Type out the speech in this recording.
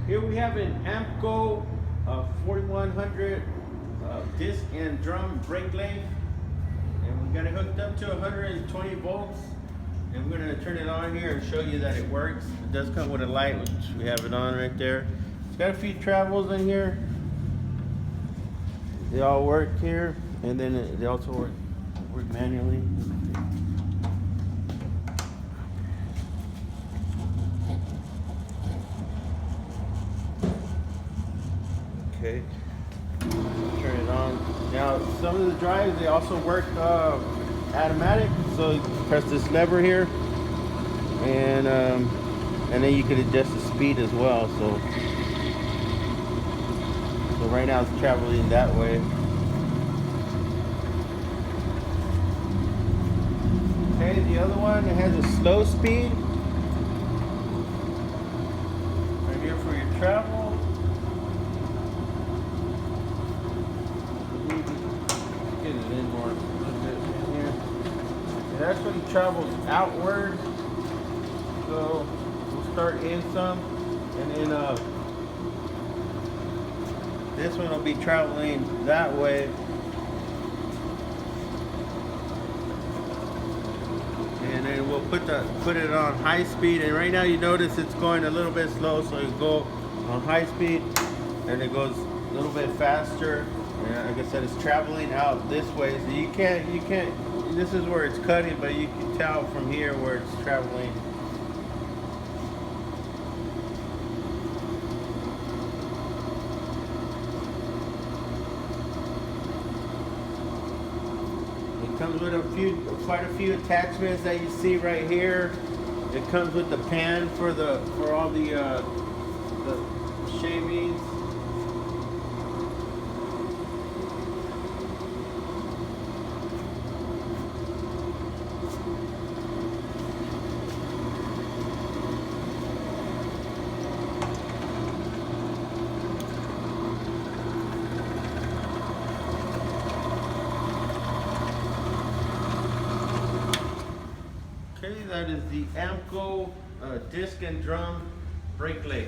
Here we have an Ammco 4100 disc and drum brake lathe, and we got it hooked up to 120 volts. And we're going to turn it on here and show you that it works. It does come with a light, which we have it on right there. It's got a few travels in here. They all work here, and then they also work manually. Okay, turn it on. Now, some of the drives, they also work automatic. So you press this lever here, and then you could adjust the speed as well. So right now it's traveling that way. Okay, the other one, it has a slow speed right here for your travel. Get it in more a little bit in here. It actually travels outward, so we'll start in some, and then this one will be traveling that way. And then we'll put it on high speed, and right now you notice it's going a little bit slow, so you go on high speed and it goes a little bit faster. And like I said, it's traveling out this way, so you can't, this is where it's cutting, but you can tell from here where it's traveling. It comes with quite a few attachments that you see right here. It comes with the pan for all the shavings. Okay, that is the Ammco disc and drum brake lathe.